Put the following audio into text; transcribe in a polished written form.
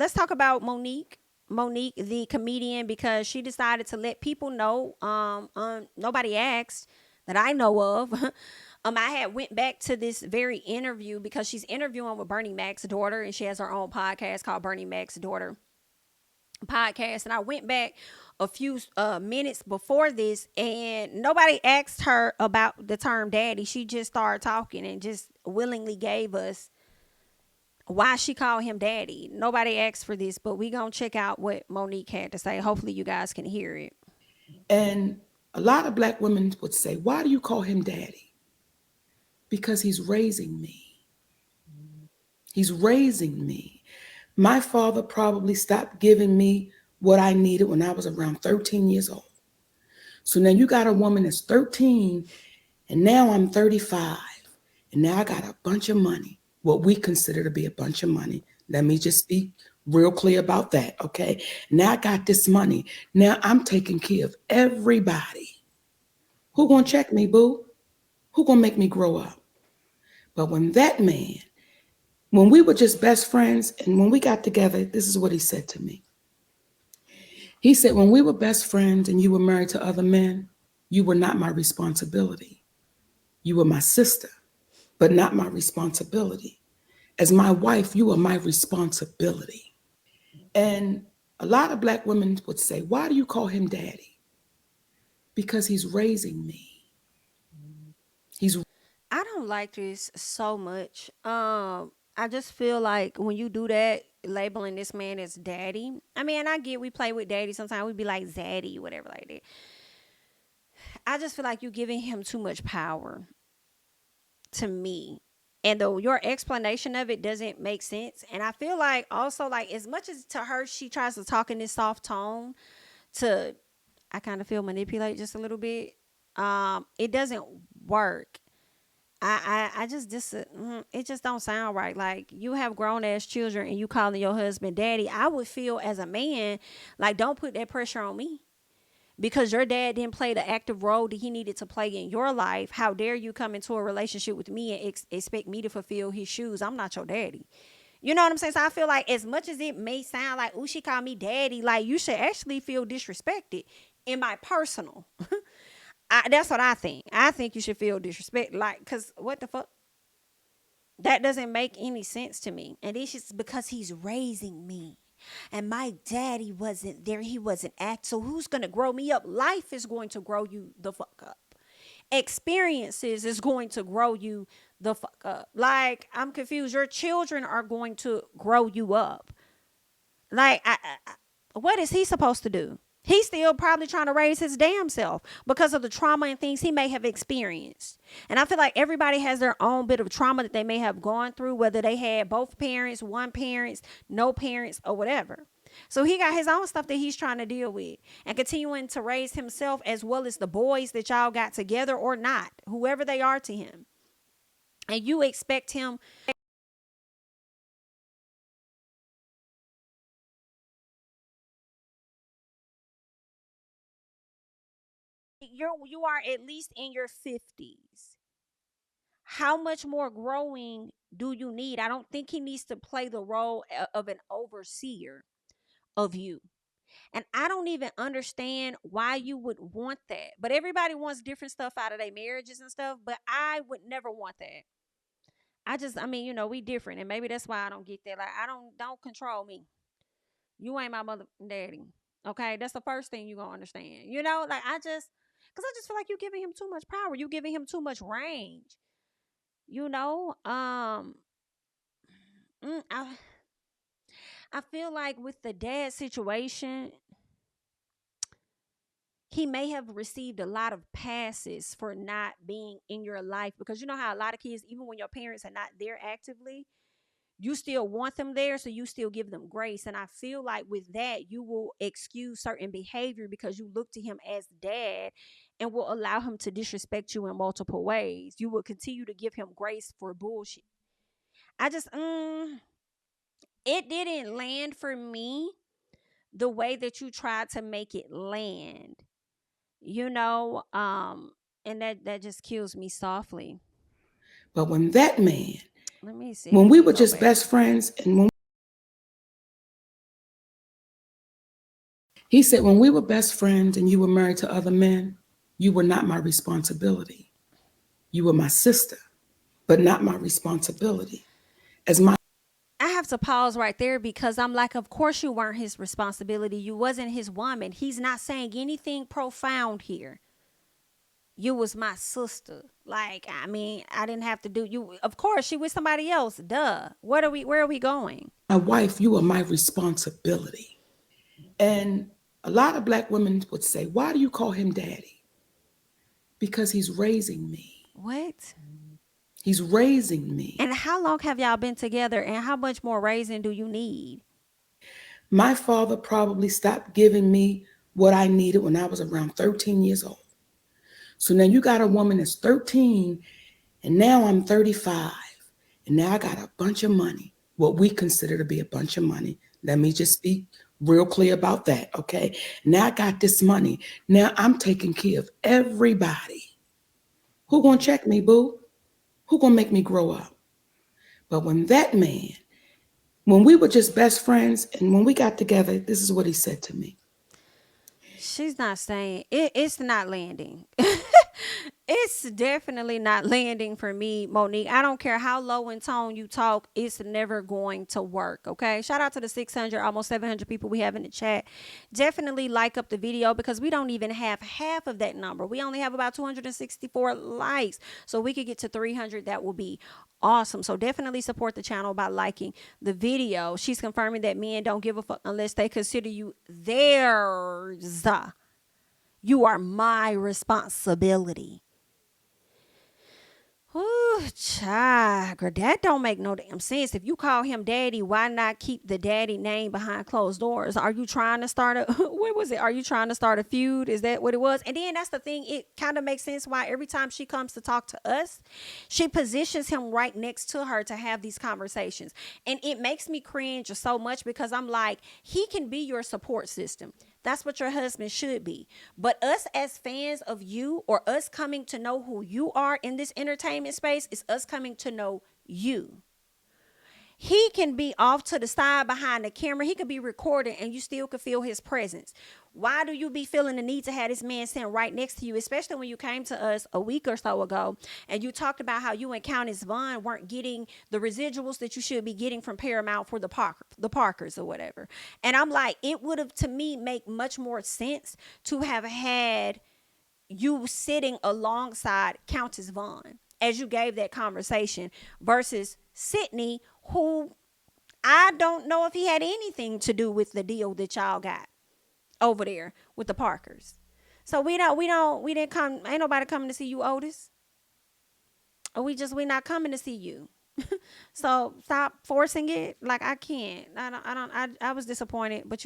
let's talk about Monique. Monique, the comedian, because she decided to let people know. Nobody asked that I know of. I had went back to this very interview because she's interviewing with Bernie Mac's daughter, and she has her own podcast called Bernie Mac's Daughter Podcast. And I went back a few minutes before this, and nobody asked her about the term daddy. She just started talking and just willingly gave us why she called him daddy. Nobody asked for this, but we gonna check out what Monique had to say. Hopefully you guys can hear it. And a lot of black women would say, why do you call him daddy? Because he's raising me. He's raising me. My father probably stopped giving me what I needed when I was around 13 years old. So now you got a woman that's 13, and now I'm 35, and now I got a bunch of money, what we consider to be a bunch of money. Let me just be real clear about that, okay? Now I got this money. Now I'm taking care of everybody. Who gonna check me, boo? Who gonna make me grow up? But when we were just best friends and when we got together, this is what he said to me. He said, when we were best friends and you were married to other men, you were not my responsibility. You were my sister, but not my responsibility. As my wife, you are my responsibility. And a lot of black women would say, why do you call him daddy? Because he's raising me. He's I don't like this so much. I just feel like when you do that, labeling this man as daddy. I mean, I get we play with daddy sometimes. We be like zaddy, whatever like that. I just feel like you're giving him too much power to me. And though your explanation of it doesn't make sense. And I feel like also like as much as to her she tries to talk in this soft tone to I kind of feel manipulate just a little bit. It doesn't work. I just it just don't sound right. Like you have grown ass children and you calling your husband daddy. I would feel as a man like don't put that pressure on me because your dad didn't play the active role that he needed to play in your life. How dare you come into a relationship with me and expect me to fulfill his shoes? I'm not your daddy. You know what I'm saying? So I feel like as much as it may sound like, oh, she called me daddy, like you should actually feel disrespected in my personal. That's what I think. I think you should feel disrespect. Like, cause what the fuck? That doesn't make any sense to me. And it's just because he's raising me. And my daddy wasn't there. He wasn't act. So who's gonna grow me up? Life is going to grow you the fuck up. Experiences is going to grow you the fuck up. Like, I'm confused. Your children are going to grow you up. Like, what is he supposed to do? He's still probably trying to raise his damn self because of the trauma and things he may have experienced. And I feel like everybody has their own bit of trauma that they may have gone through, whether they had both parents, one parents, no parents, or whatever. So he got his own stuff that he's trying to deal with and continuing to raise himself as well as the boys that y'all got together or not, whoever they are to him. And you expect him. You are at least in your 50s. How much more growing do you need? I don't think he needs to play the role of an overseer of you. And I don't even understand why you would want that. But everybody wants different stuff out of their marriages and stuff, but I would never want that. I mean, we different and maybe that's why I don't get that. Like I don't control me. You ain't my mother and daddy. Okay? That's the first thing you're going to understand. Like cuz I just feel like you're giving him too much power. You're giving him too much range. You know, mm, I I feel like with the dad situation, he may have received a lot of passes for not being in your life because you know how a lot of kids, even when your parents are not there actively, you still want them there, so you still give them grace. And I feel like with that, you will excuse certain behavior because you look to him as dad and will allow him to disrespect you in multiple ways. You will continue to give him grace for bullshit. I just, it didn't land for me the way that you tried to make it land, you know, and that just kills me softly. but when that man, Let me see. when Let we me were go just back. best friends and when He said, when we were best friends and you were married to other men, you were not my responsibility. You were my sister, but not my responsibility. As my I have to pause right there because I'm like, of course you weren't his responsibility. You wasn't his woman. He's not saying anything profound here. You was my sister. Like, I mean, I didn't have to do you. Of course, she was somebody else. Duh. Where are we going? wife, you are my responsibility. And a lot of black women would say, why do you call him daddy? Because he's raising me. What? He's raising me. And how long have y'all been together and how much more raising do you need? My father probably stopped giving me what I needed when I was around 13 years old. So now you got a woman that's 13 and now I'm 35 and now I got a bunch of money, what we consider to be a bunch of money. Let me just be real clear about that, okay? Now I got this money. Now I'm taking care of everybody. Who gonna check me, boo? Who gonna make me grow up? But when we were just best friends and when we got together, this is what he said to me. She's not saying it's not landing. It's definitely not landing for me, Monique. I don't care how low in tone you talk, it's never going to work. Okay. Shout out to the 600, almost 700 people we have in the chat. Definitely like up the video because we don't even have half of that number. We only have about 264 likes. So we could get to 300. That will be awesome. So definitely support the channel by liking the video. She's confirming that men don't give a fuck unless they consider you theirs. You are my responsibility. Ooh, child, girl, that don't make no damn sense. If you call him daddy, why not keep the daddy name behind closed doors? Are you trying to start a what was it? Are you trying to start a feud? Is that what it was? And then that's the thing, it kind of makes sense why every time she comes to talk to us, she positions him right next to her to have these conversations. And it makes me cringe so much because I'm like, he can be your support system. That's what your husband should be. But us as fans of you or us coming to know who you are in this entertainment space is us coming to know you. He can be off to the side behind the camera. He could be recording and you still could feel his presence. Why do you be feeling the need to have this man sitting right next to you, especially when you came to us a week or so ago and you talked about how you and Countess Vaughn weren't getting the residuals that you should be getting from Paramount for the Parkers or whatever. And I'm like, it would have to me make much more sense to have had you sitting alongside Countess Vaughn as you gave that conversation versus Sydney, who I don't know if he had anything to do with the deal that y'all got over there with the Parkers. So we didn't come. Ain't nobody coming to see you, Otis. Or we not coming to see you. So stop forcing it. Like I can't. I don't. I was disappointed, but